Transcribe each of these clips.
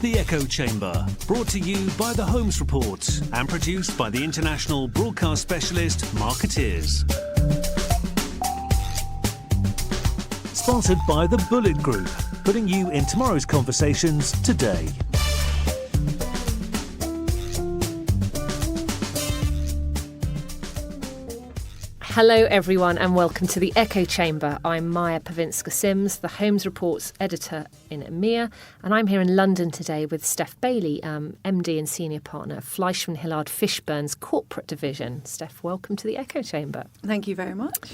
The Echo Chamber, brought to you by The Holmes Report and produced by the international broadcast specialist Marketeers. Sponsored by the Bullet Group, putting you in tomorrow's conversations today. Hello everyone and welcome to the Echo Chamber. I'm Maya Pawinska-Sims, the Holmes Report's editor in EMEA, and I'm here in London today with Steph Bailey, MD and Senior Partner of FleishmanHillard Fishburn's corporate division. Steph, welcome to the Echo Chamber. Thank you very much.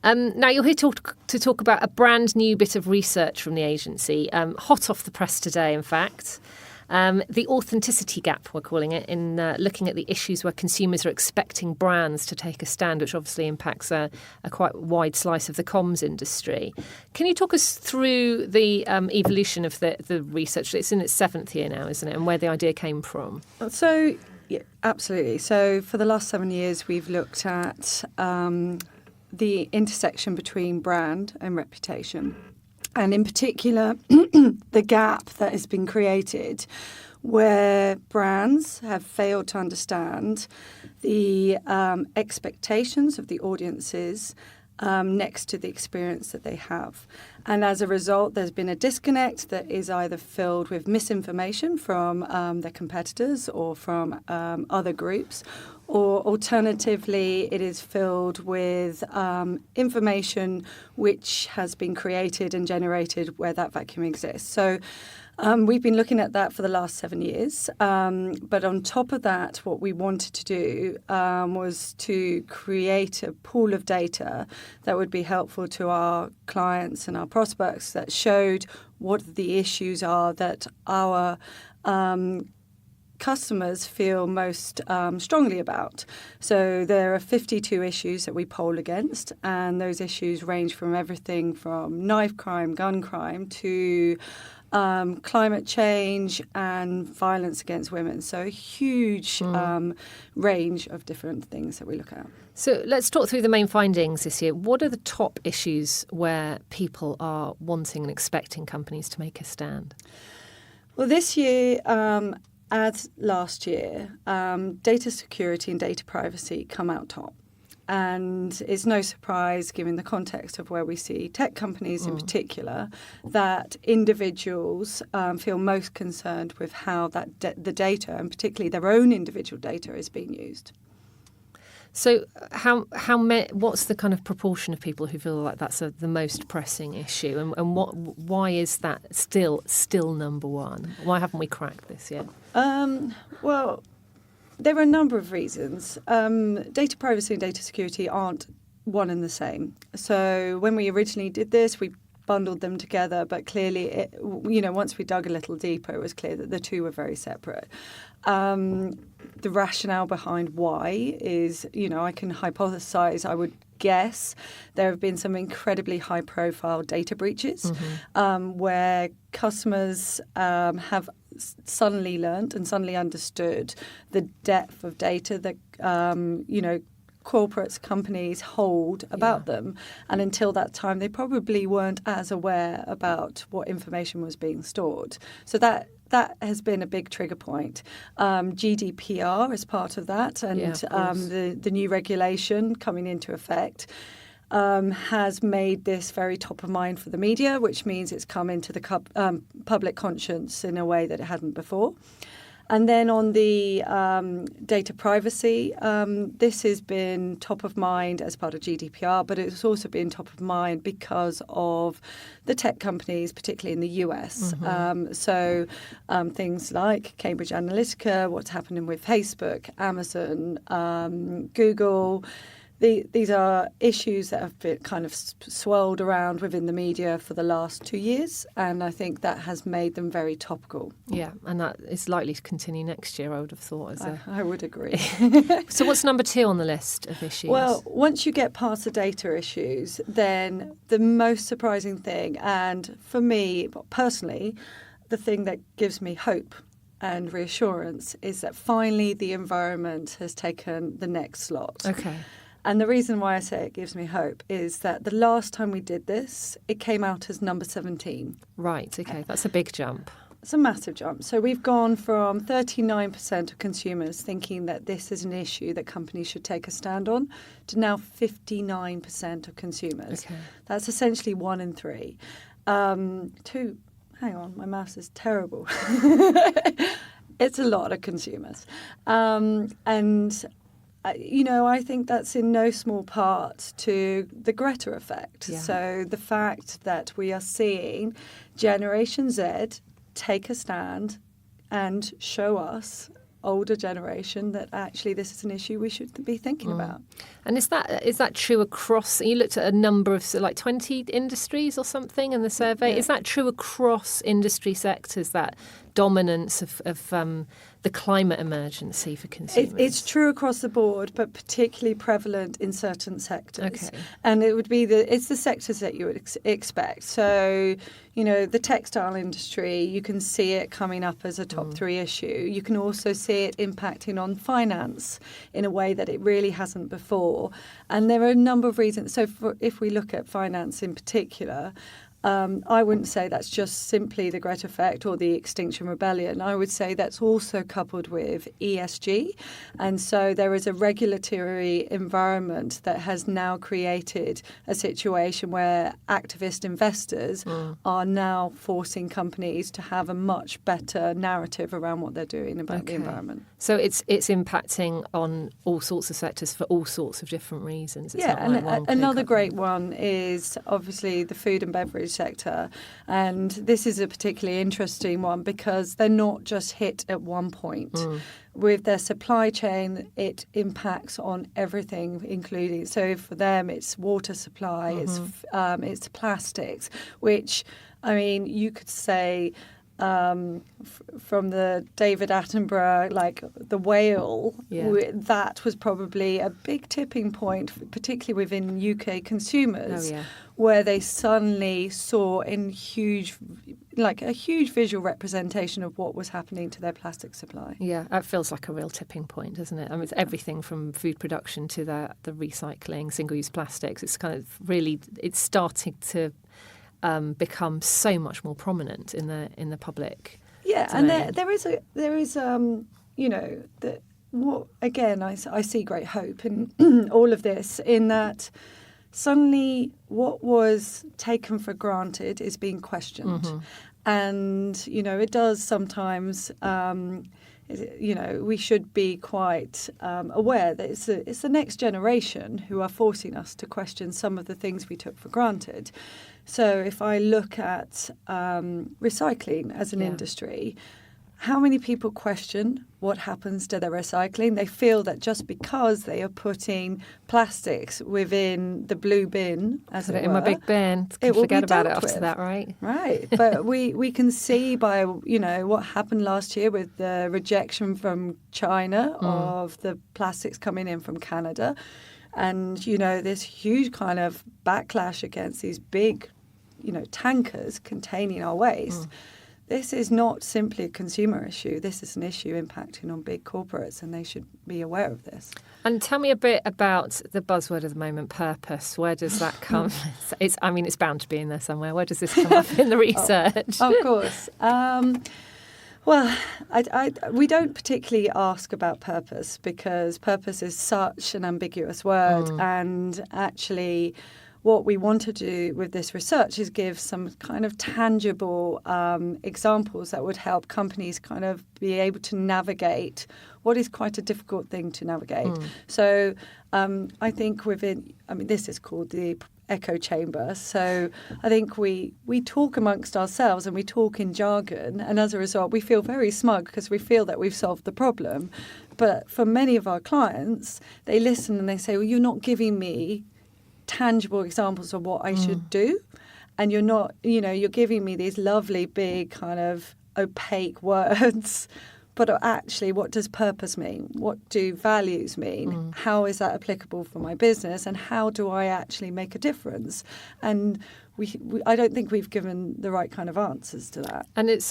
Now you're here to talk about a brand new bit of research from the agency, hot off the press today in fact. The authenticity gap, we're calling it, in looking at the issues where consumers are expecting brands to take a stand, which obviously impacts a quite wide slice of the comms industry. Can you talk us through the evolution of the research? It's in its 7th year now, isn't it, and where the idea came from? So, yeah, absolutely. So for the last 7 years, we've looked at the intersection between brand and reputation. And in particular, the gap that has been created where brands have failed to understand the expectations of the audiences next to the experience that they have. And as a result, there's been a disconnect that is either filled with misinformation from their competitors or from other groups, or alternatively, it is filled with information which has been created and generated where that vacuum exists. So we've been looking at that for the last 7 years. But on top of that, what we wanted to do was to create a pool of data that would be helpful to our clients and our prospects that showed what the issues are that our customers feel most strongly about. So there are 52 issues that we poll against, and those issues range from everything from knife crime, gun crime, to climate change and violence against women. So a huge range of different things that we look at. So let's talk through the main findings this year. What are the top issues where people are wanting and expecting companies to make a stand? Well, this year, as last year, data security and data privacy come out top. And it's no surprise, given the context of where we see tech companies in particular, that individuals feel most concerned with how that the data, and particularly their own individual data, is being used. So what's the kind of proportion of people who feel like that's the most pressing issue, and why is that still number one? Why haven't we cracked this yet? Well, there are a number of reasons. Data privacy and data security aren't one and the same. So when we originally did this, we bundled them together, but clearly, once we dug a little deeper, it was clear that the two were very separate. The rationale behind why is, I can hypothesize, I would guess there have been some incredibly high-profile data breaches where customers have suddenly learned and suddenly understood the depth of data that, corporates, companies hold about them. And until that time, they probably weren't as aware about what information was being stored. So that has been a big trigger point. GDPR is part of that, and the new regulation coming into effect has made this very top of mind for the media, which means it's come into the public conscience in a way that it hadn't before. And then on the data privacy, this has been top of mind as part of GDPR, but it's also been top of mind because of the tech companies, particularly in the US. So things like Cambridge Analytica, what's happening with Facebook, Amazon, Google. These are issues that have been kind of swirled around within the media for the last 2 years, and I think that has made them very topical. Yeah, and that is likely to continue next year, I would have thought. I would agree. So what's number 2 on the list of issues? Well, once you get past the data issues, then the most surprising thing, and for me personally, the thing that gives me hope and reassurance is that finally the environment has taken the next slot. Okay. And the reason why I say it gives me hope is that the last time we did this, it came out as number 17. Right, okay, that's a big jump. It's a massive jump. So we've gone from 39% of consumers thinking that this is an issue that companies should take a stand on to now 59% of consumers. Okay. That's essentially 1 in 3. Hang on, my maths is terrible. It's a lot of consumers. I think that's in no small part to the Greta effect. Yeah. So the fact that we are seeing Generation Z take a stand and show us, older generation, that actually this is an issue we should be thinking about. And is that true across? You looked at a number of 20 industries or something in the survey. Yeah. Is that true across industry sectors? That dominance of the climate emergency for consumers? It's true across the board, but particularly prevalent in certain sectors. Okay. And it would be it's the sectors that you would expect. So, the textile industry, you can see it coming up as a top 3 issue. You can also see it impacting on finance in a way that it really hasn't before. And there are a number of reasons. So if we look at finance in particular, I wouldn't say that's just simply the Greta effect or the Extinction Rebellion. I would say that's also coupled with ESG. And so there is a regulatory environment that has now created a situation where activist investors are now forcing companies to have a much better narrative around what they're doing about the environment. So it's impacting on all sorts of sectors for all sorts of different reasons. It's not and like one another clear-cut great one is obviously the food and beverage sector. And this is a particularly interesting one because they're not just hit at one point. With their supply chain, it impacts on everything, including, so for them it's water supply, it's plastics, which, you could say from the David Attenborough, like the whale, that was probably a big tipping point, particularly within UK consumers, where they suddenly saw a huge visual representation of what was happening to their plastic supply. Yeah, that feels like a real tipping point, doesn't it? It's everything from food production to the recycling, single-use plastics. It's kind of really, it's starting to become so much more prominent in the public. Yeah, domain. and there is I see great hope in all of this, in that suddenly what was taken for granted is being questioned, and it does sometimes. We should be quite aware that it's the next generation who are forcing us to question some of the things we took for granted. So if I look at recycling as an industry, how many people question what happens to their recycling? They feel that just because they are putting plastics within the blue bin, as Put it it in were, my big bin. it will Forget be about it dealt after with. that, right? Right, but we can see by what happened last year with the rejection from China of the plastics coming in from Canada, and this huge kind of backlash against these big, tankers containing our waste. This is not simply a consumer issue. This is an issue impacting on big corporates, and they should be aware of this. And tell me a bit about the buzzword of the moment, purpose. Where does that come? It's bound to be in there somewhere. Where does this come up in the research? Of course. Well, we don't particularly ask about purpose because purpose is such an ambiguous word, and actually what we want to do with this research is give some kind of tangible examples that would help companies kind of be able to navigate what is quite a difficult thing to navigate. So I think this is called the echo chamber. So I think we talk amongst ourselves and we talk in jargon, and as a result we feel very smug because we feel that we've solved the problem. But for many of our clients, they listen and they say, well, you're not giving me tangible examples of what I should do, and you're not, you're giving me these lovely big kind of opaque words, but actually what does purpose mean? What do values mean? How is that applicable for my business, and how do I actually make a difference? And I don't think we've given the right kind of answers to that. And is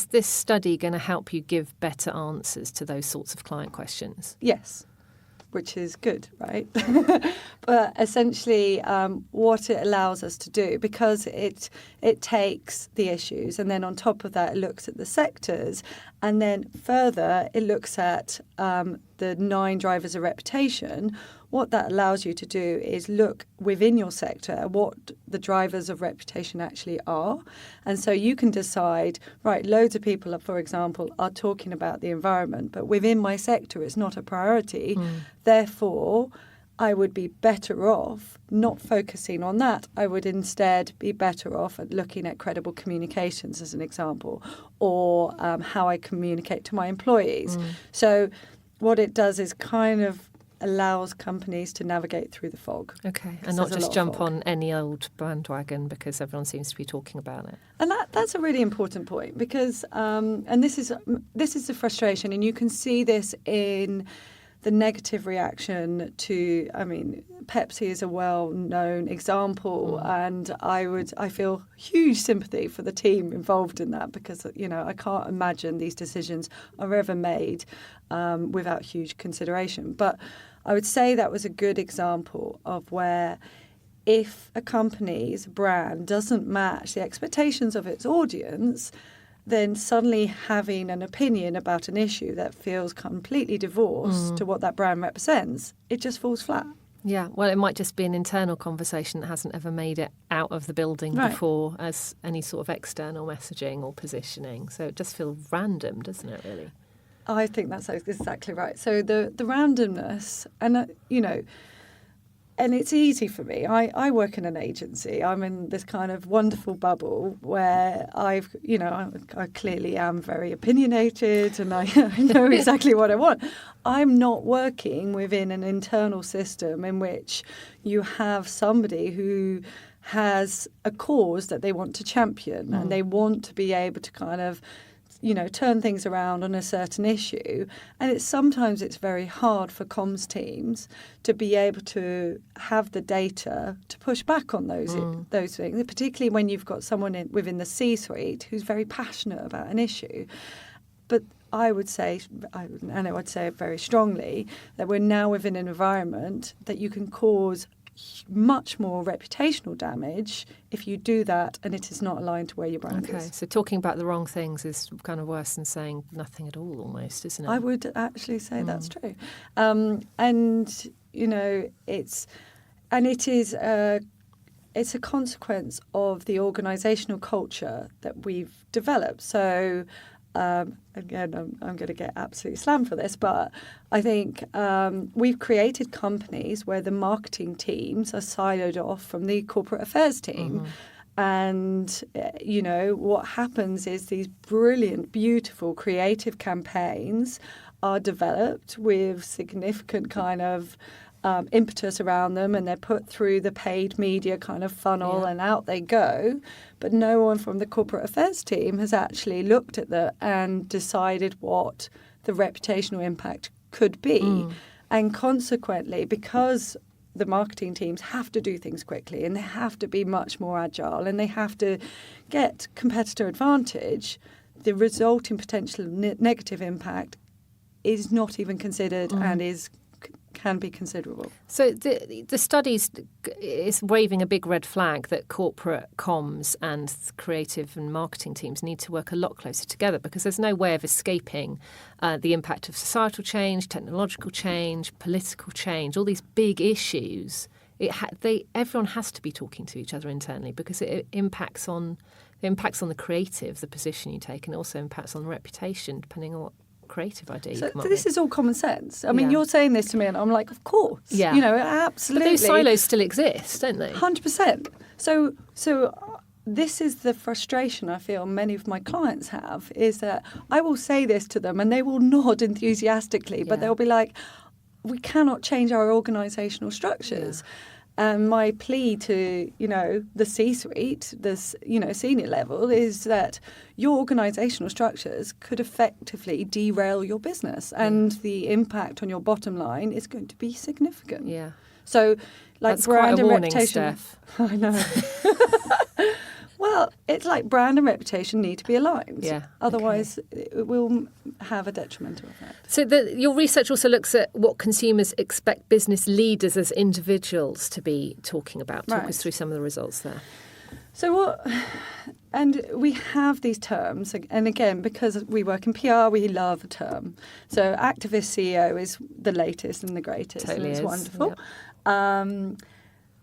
this study going to help you give better answers to those sorts of client questions? Yes. which is good, right? But essentially what it allows us to do, because it takes the issues and then on top of that it looks at the sectors, and then further it looks at the 9 drivers of reputation. What that allows you to do is look within your sector at what the drivers of reputation actually are. And so you can decide, right, loads of people, for example, are talking about the environment, but within my sector it's not a priority. Therefore, I would be better off not focusing on that. I would instead be better off at looking at credible communications, as an example, or how I communicate to my employees. So what it does is kind of allows companies to navigate through the fog. Okay, and not just jump on any old bandwagon because everyone seems to be talking about it. And that's a really important point because, and this is the frustration, and you can see this in the negative reaction to, I mean, Pepsi is a well-known example, and I feel huge sympathy for the team involved in that because, you know, I can't imagine these decisions are ever made without huge consideration. But I would say that was a good example of where if a company's brand doesn't match the expectations of its audience, then suddenly having an opinion about an issue that feels completely divorced to what that brand represents, it just falls flat. Yeah, well, it might just be an internal conversation that hasn't ever made it out of the building before as any sort of external messaging or positioning. So it just feels random, doesn't it, really? I think that's exactly right. So the randomness, and, you know, and it's easy for me. I work in an agency. I'm in this kind of wonderful bubble where I clearly am very opinionated and I know exactly what I want. I'm not working within an internal system in which you have somebody who has a cause that they want to champion and they want to be able to kind of, you know, turn things around on a certain issue. And sometimes it's very hard for comms teams to be able to have the data to push back on those things, particularly when you've got someone within the C-suite who's very passionate about an issue. But I would say, and I would say it very strongly, that we're now within an environment that you can cause much more reputational damage if you do that and it is not aligned to where your brand is. Okay, so talking about the wrong things is kind of worse than saying nothing at all almost, isn't it? I would actually say that's true. And, you know, it's a consequence of the organisational culture that we've developed. So again, I'm going to get absolutely slammed for this, but I think we've created companies where the marketing teams are siloed off from the corporate affairs team. And, you know, what happens is these brilliant, beautiful, creative campaigns are developed with significant kind of impetus around them, and they're put through the paid media kind of funnel and out they go. But no one from the corporate affairs team has actually looked at that and decided what the reputational impact could be. And consequently, because the marketing teams have to do things quickly and they have to be much more agile and they have to get competitor advantage, the resulting potential negative impact is not even considered and can be considerable. So the studies is waving a big red flag that corporate comms and creative and marketing teams need to work a lot closer together because there's no way of escaping the impact of societal change, technological change, political change, all these big issues. Everyone has to be talking to each other internally because it impacts on the creative, the position you take, and it also impacts on the reputation depending on what creative idea you come up with. This is all common sense. I mean, you're saying this to me and I'm like, of course. Yeah. You know, absolutely. But those silos still exist, don't they? 100%. So this is the frustration I feel many of my clients have, is that I will say this to them and they will nod enthusiastically, but they'll be like, we cannot change our organisational structures. Yeah. And my plea to, you know, the C-suite, this, you know, senior level, is that your organisational structures could effectively derail your business, and the impact on your bottom line is going to be significant. Yeah. So, like that's brand quite a and warning, reputation. Steph. I know. Well, it's like brand and reputation need to be aligned. Yeah. Otherwise, it will have a detrimental effect. So your research also looks at what consumers expect business leaders as individuals to be talking about. Talk us through some of the results there. So and we have these terms, and again, because we work in PR, we love a term. So activist CEO is the latest and the greatest, Totally and it's is. wonderful. Yep.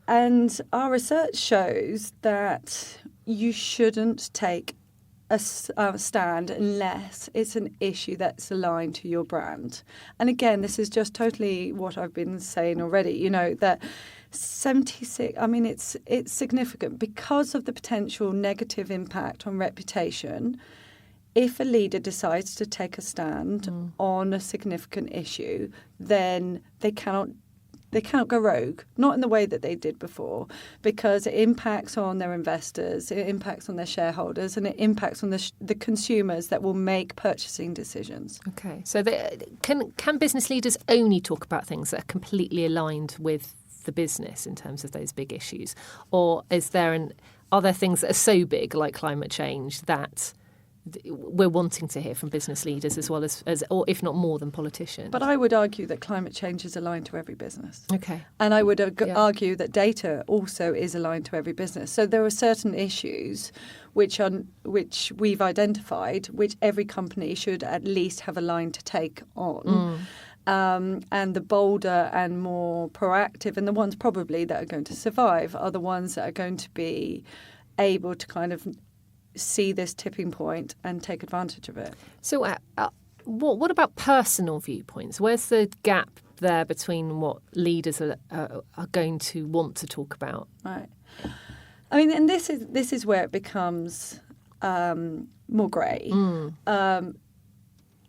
And our research shows that you shouldn't take a stand unless it's an issue that's aligned to your brand. And again, this is just totally what I've been saying already, that 76, I mean, it's significant because of the potential negative impact on reputation. If a leader decides to take a stand on a significant issue, then they cannot go rogue, not in the way that they did before, because it impacts on their investors, it impacts on their shareholders, and it impacts on the consumers that will make purchasing decisions. Okay, so can business leaders only talk about things that are completely aligned with the business in terms of those big issues, or are there things that are so big like climate change that we're wanting to hear from business leaders as well as or if not more than politicians? But I would argue that climate change is aligned to every business. Okay. And I would argue that data also is aligned to every business. So there are certain issues which we've identified, which every company should at least have a line to take on. And the bolder and more proactive, and the ones probably that are going to survive, are the ones that are going to be able to kind of see this tipping point and take advantage of it. So what about personal viewpoints? Where's the gap there between what leaders are going to want to talk about? Right. I mean, and this is where it becomes more grey.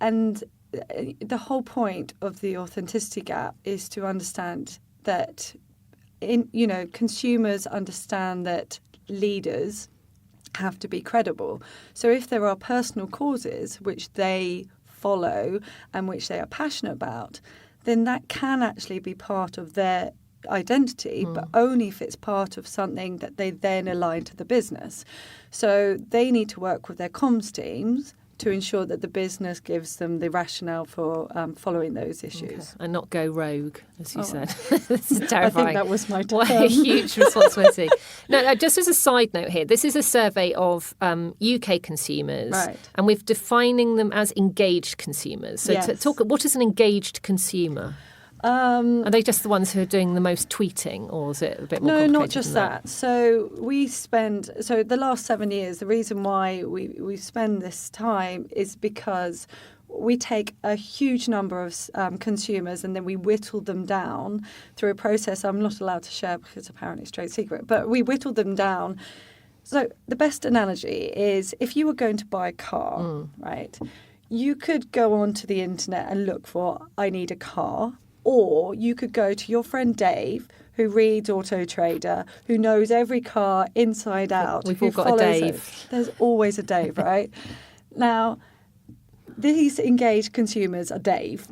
And the whole point of the authenticity gap is to understand that consumers understand that leaders have to be credible. So if there are personal causes which they follow and which they are passionate about, then that can actually be part of their identity, but only if it's part of something that they then align to the business. So they need to work with their comms teams to ensure that the business gives them the rationale for following those issues. Okay. And not go rogue, as you said. This is terrifying. I think that was my term. What a huge responsibility. No, just as a side note here, this is a survey of UK consumers, and we're defining them as engaged consumers. So what is an engaged consumer? Are they just the ones who are doing the most tweeting, or is it a bit more complicated? No, not just that. So the last 7 years, the reason why we spend this time is because we take a huge number of consumers and then we whittle them down through a process I'm not allowed to share because apparently it's trade secret, but we whittle them down. So the best analogy is if you were going to buy a car, right, you could go onto the internet and look for, I need a car. Or you could go to your friend Dave, who reads Auto Trader, who knows every car inside out. We've all got a Dave. There's always a Dave, right? Now, these engaged consumers are Dave.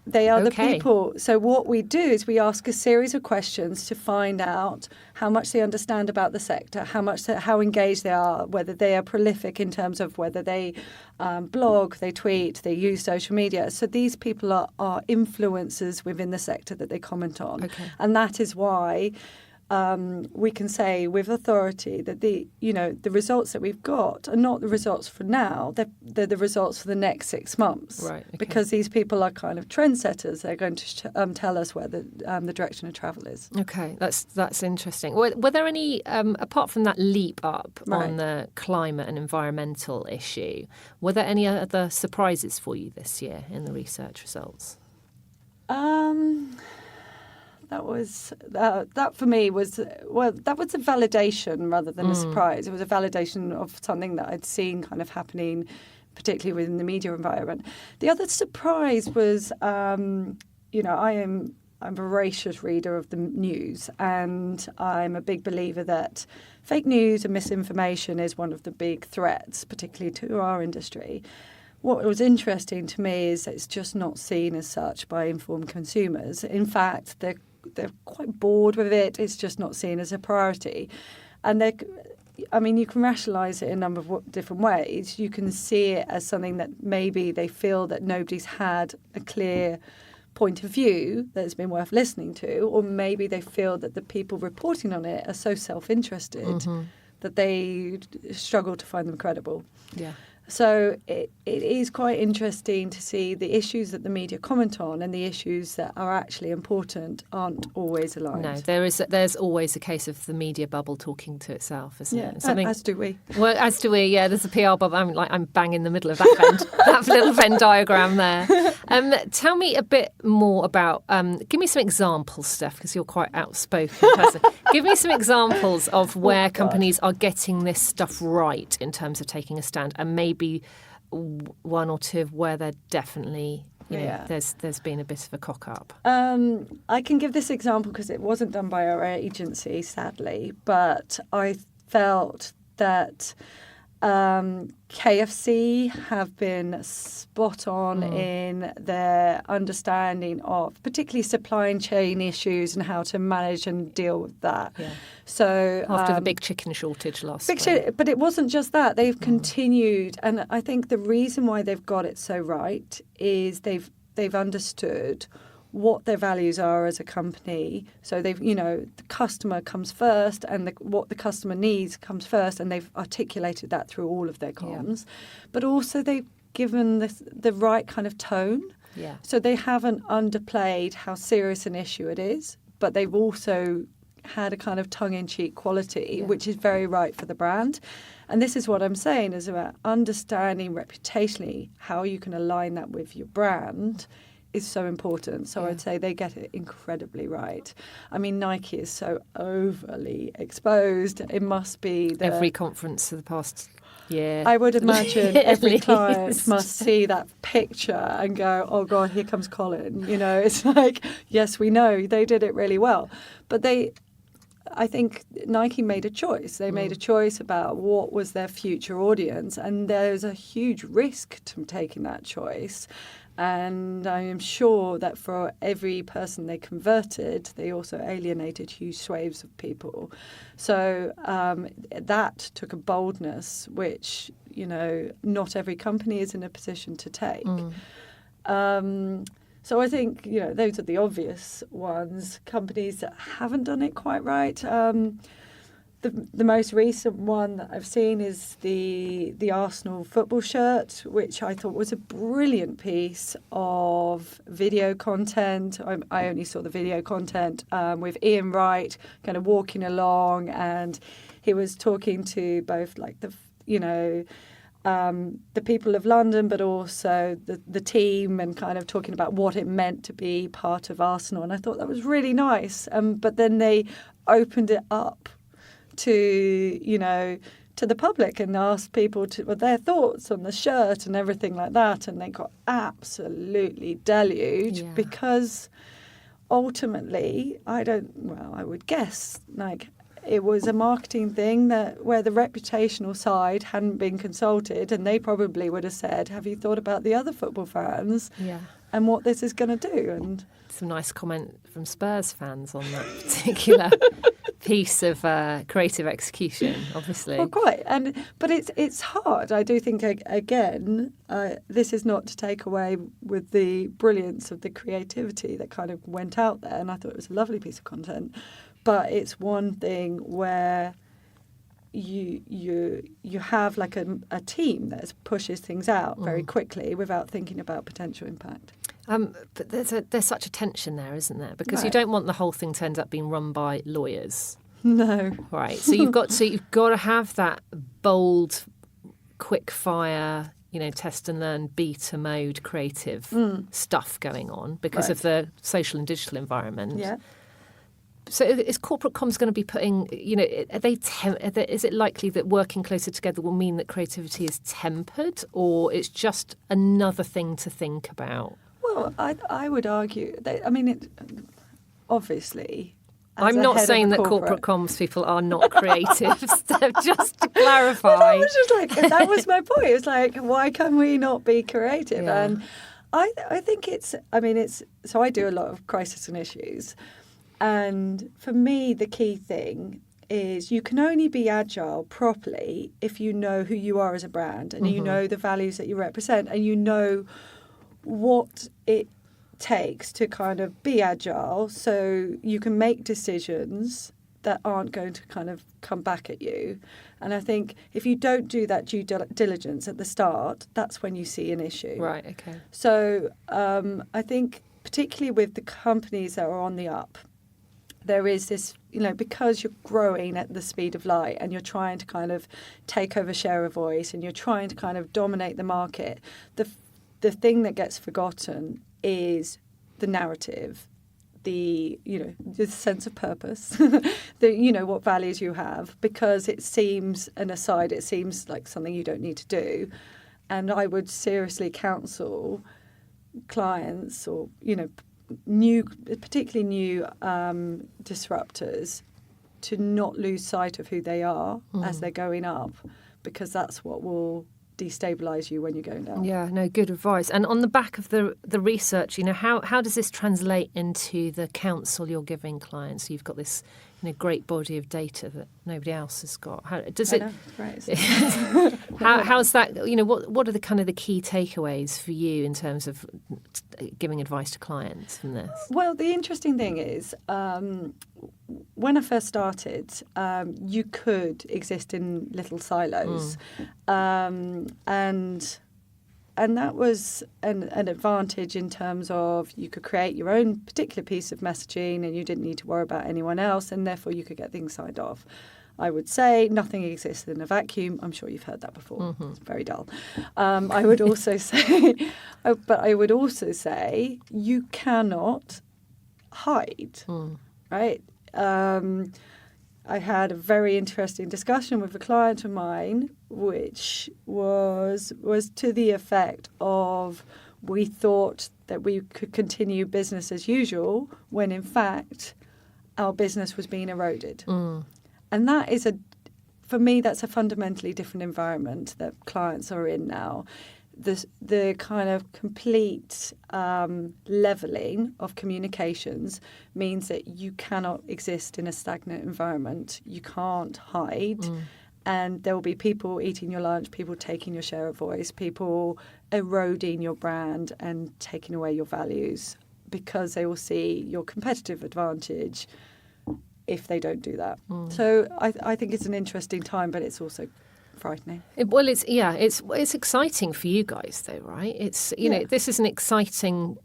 They are the people. So what we do is we ask a series of questions to find out how much they understand about the sector, how engaged they are, whether they are prolific in terms of whether they blog, they tweet, they use social media. So these people are influencers within the sector that they comment on. And that is why we can say with authority that the results that we've got are not the results for now. They're the results for the next 6 months. Right. Okay. Because these people are kind of trendsetters. They're going to tell us where the direction of travel is. Okay, that's interesting. Were there any, apart from that leap up on the climate and environmental issue, were there any other surprises for you this year in the research results? That for me was that was a validation rather than a surprise. It was a validation of something that I'd seen kind of happening, particularly within the media environment. The other surprise was, I'm a voracious reader of the news, and I'm a big believer that fake news and misinformation is one of the big threats, particularly to our industry. What was interesting to me is that it's just not seen as such by informed consumers. In fact, they're quite bored with it. It's just not seen as a priority. And I mean, you can rationalise it in a number of different ways. You can see it as something that maybe they feel that nobody's had a clear point of view that's been worth listening to, or maybe they feel that the people reporting on it are so self-interested that they struggle to find them credible. Yeah. So it is quite interesting to see the issues that the media comment on and the issues that are actually important aren't always aligned. No, there's always a case of the media bubble talking to itself, isn't it? As do we. Well, as do we. Yeah, there's a PR bubble. I'm bang in the middle of that Venn, that little Venn diagram there. Tell me a bit more about. Give me some examples, Steph, because you're quite outspoken person. Give me some examples of where companies are getting this stuff right in terms of taking a stand, and maybe one or two of where they're definitely, there's been a bit of a cock up. I can give this example because it wasn't done by our agency, sadly, but I felt that KFC have been spot on in their understanding of particularly supply chain issues and how to manage and deal with that. Yeah. So after the big chicken shortage last week. But it wasn't just that. They've continued, and I think the reason why they've got it so right is they've understood what their values are as a company. So the customer comes first, and what the customer needs comes first, and they've articulated that through all of their comms. Yeah. But also they've given the right kind of tone. Yeah. So they haven't underplayed how serious an issue it is, but they've also had a kind of tongue-in-cheek quality, which is very right for the brand. And this is what I'm saying, is about understanding reputationally how you can align that with your brand is so important. So I'd say they get it incredibly right. I mean, Nike is so overly exposed. It must be every conference for the past year. I would imagine every client must see that picture and go, oh God, here comes Colin. It's like, yes, we know they did it really well. But I think Nike made a choice. They made a choice about what was their future audience, and there's a huge risk to taking that choice. And I am sure that for every person they converted, they also alienated huge swathes of people. So that took a boldness which, not every company is in a position to take. So I think, those are the obvious ones. Companies that haven't done it quite right. The most recent one that I've seen is the Arsenal football shirt, which I thought was a brilliant piece of video content. I only saw the video content with Ian Wright kind of walking along, and he was talking to both like the people of London, but also the team, and kind of talking about what it meant to be part of Arsenal. And I thought that was really nice. But then they opened it up to the public and asked people their thoughts on the shirt and everything like that, and they got absolutely deluged because ultimately I would guess it was a marketing thing where the reputational side hadn't been consulted, and they probably would have said, have you thought about the other football fans and what this is going to do? And some nice comment from Spurs fans on that particular piece of creative execution, obviously. Well, quite. But it's hard. I do think, again, this is not to take away with the brilliance of the creativity that kind of went out there, and I thought it was a lovely piece of content. But it's one thing where you have like a team that pushes things out very quickly without thinking about potential impact. But there's such a tension there, isn't there? Because you don't want the whole thing to end up being run by lawyers. No. Right. So you've got to have that bold, quick fire, test and learn, beta mode, creative stuff going on because of the social and digital environment. Yeah. So is corporate comms going to be putting, is it likely that working closer together will mean that creativity is tempered, or it's just another thing to think about? Well, I would argue that, obviously. I'm not saying that corporate comms people are not creative, just to clarify. Well, that was my point. It's like, why can we not be creative? Yeah. And I think so I do a lot of crisis and issues. And for me, the key thing is you can only be agile properly if you know who you are as a brand and you know the values that you represent and you know what it takes to kind of be agile so you can make decisions that aren't going to kind of come back at you. And I think if you don't do that due diligence at the start, that's when you see an issue. Right, okay. So I think particularly with the companies that are on the up, there is this, because you're growing at the speed of light and you're trying to kind of take over share of voice and you're trying to kind of dominate the market, the thing that gets forgotten is the narrative, the sense of purpose, what values you have, because it seems an aside, it seems like something you don't need to do. And I would seriously counsel clients or, particularly new disruptors to not lose sight of who they are as they're going up, because that's what will destabilise you when you're going down. Yeah, no, good advice. And on the back of the research, how does this translate into the counsel you're giving clients? So you've got this great body of data that nobody else has got. How does it? Right. How's that? What are the kind of the key takeaways for you in terms of giving advice to clients from this? Well, the interesting thing is, when I first started, you could exist in little silos, and that was an advantage in terms of you could create your own particular piece of messaging and you didn't need to worry about anyone else, and therefore you could get things signed off. I would say nothing exists in a vacuum. I'm sure you've heard that before. It's very dull. I would also say, you cannot hide, right? I had a very interesting discussion with a client of mine, which was to the effect of we thought that we could continue business as usual when in fact our business was being eroded. And that is for me, that's a fundamentally different environment that clients are in now. The kind of complete levelling of communications means that you cannot exist in a stagnant environment. You can't hide. And there will be people eating your lunch, people taking your share of voice, people eroding your brand and taking away your values because they will see your competitive advantage if they don't do that. So I think it's an interesting time, but it's also frightening. It's exciting for you guys though, right? It's this is an exciting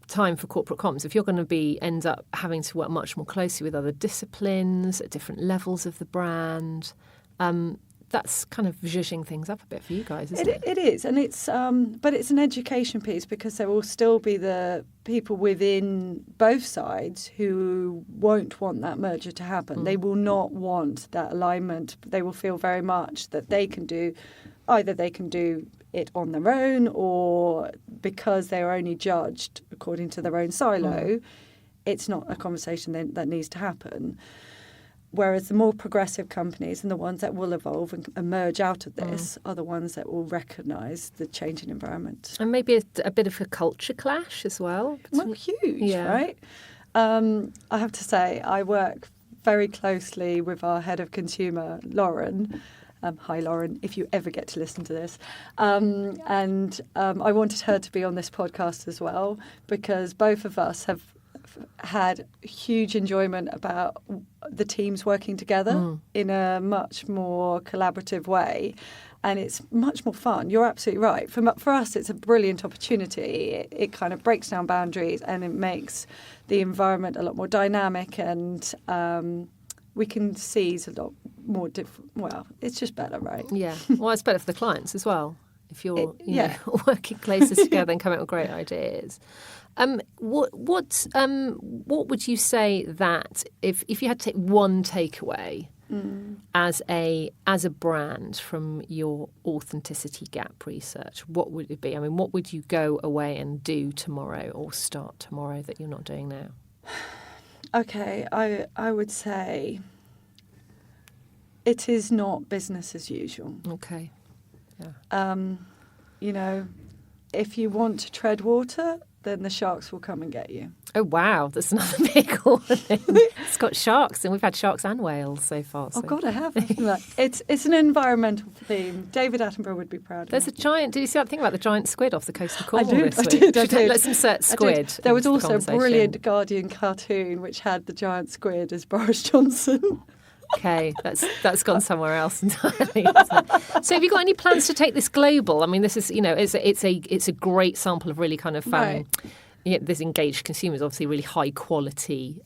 time for corporate comms. If you're going to end up having to work much more closely with other disciplines at different levels of the brand, that's kind of zhuzhing things up a bit for you guys, isn't it? It is, and it's but it's an education piece because there will still be the people within both sides who won't want that merger to happen. They will not want that alignment. They will feel very much that they can do it on their own, or because they are only judged according to their own silo, it's not a conversation that needs to happen. Whereas the more progressive companies and the ones that will evolve and emerge out of this are the ones that will recognise the changing environment. And maybe a bit of a culture clash as well. Well, huge, right? I have to say, I work very closely with our head of consumer, Lauren. Hi, Lauren, if you ever get to listen to this. And I wanted her to be on this podcast as well, because both of us have had huge enjoyment about the teams working together in a much more collaborative way, and it's much more fun. You're absolutely right. For us, it's a brilliant opportunity. It kind of breaks down boundaries and it makes the environment a lot more dynamic, and we can seize a lot more well, it's just better, right? Yeah. Well, it's better for the clients as well if you're working closer together and coming up with great ideas. What would you say that if you had to take one takeaway as a brand from your authenticity gap research, what would it be? I mean, what would you go away and do tomorrow or start tomorrow that you're not doing now? Okay, I would say it is not business as usual. Okay. Yeah. If you want to tread water, then the sharks will come and get you. Oh, wow. That's another big warning. It's got sharks, and we've had sharks and whales so far. So. Oh, God, I have. It's an environmental theme. David Attenborough would be proud of There's me. a giant... Did you see that thing about the giant squid off the coast of Cornwall this I week? did. Let's insert squid. There was into the also a conversation. brilliant Guardian cartoon which had the giant squid as Boris Johnson. Okay, that's gone somewhere else entirely. Hasn't it? So, have you got any plans to take this global? I mean, this is it's a great sample of really kind of Right. there's engaged consumers, obviously, really high quality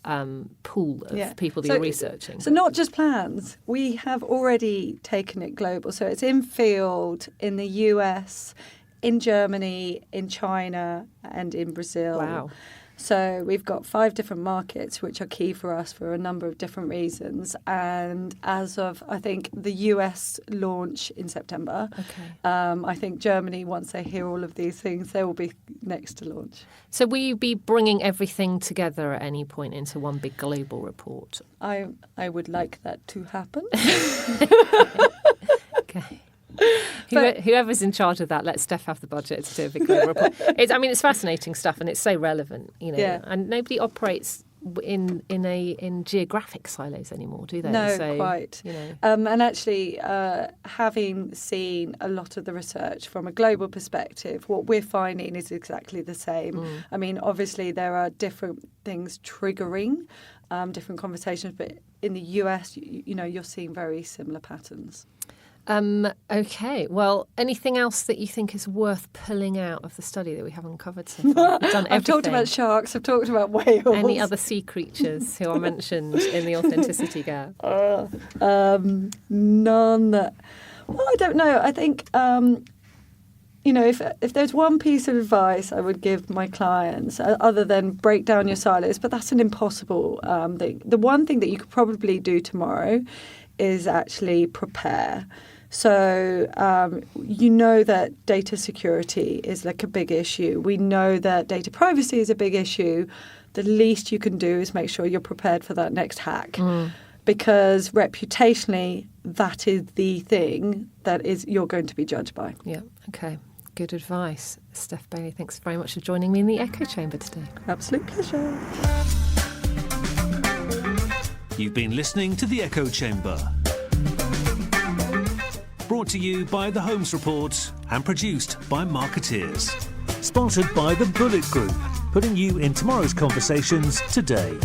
pool of people that you're researching. So not just plans. We have already taken it global. So it's in field in the US, in Germany, in China, and in Brazil. Wow. So we've got 5 different markets, which are key for us for a number of different reasons. And as of, I think, the US launch in September, I think Germany, once they hear all of these things, they will be next to launch. So will you be bringing everything together at any point into one big global report? I would like that to happen. Okay. Whoever's in charge of that, let Steph have the budget to do a big global report. It's fascinating stuff, and it's so relevant, Yeah. And nobody operates in geographic silos anymore, do they? No, So, quite. You know. And actually, having seen a lot of the research from a global perspective, what we're finding is exactly the same. I mean, obviously, there are different things triggering different conversations, but in the US, you're seeing very similar patterns. Okay. Well, anything else that you think is worth pulling out of the study that we haven't covered so far? We've done everything. I've talked about sharks. I've talked about whales. Any other sea creatures who are mentioned in the authenticity gap? None that... Well, I don't know. I think, if there's one piece of advice I would give my clients, other than break down your silos, but that's an impossible thing. The one thing that you could probably do tomorrow is actually prepare. So that data security is like a big issue. We know that data privacy is a big issue. The least you can do is make sure you're prepared for that next hack. Because reputationally, that is the thing that you're going to be judged by. Yeah, okay. Good advice. Steph Bailey, thanks very much for joining me in the Echo Chamber today. Absolute pleasure. You've been listening to The Echo Chamber. Brought to you by The Holmes Report and produced by Marketeers. Sponsored by the Bullet Group, putting you in tomorrow's conversations today.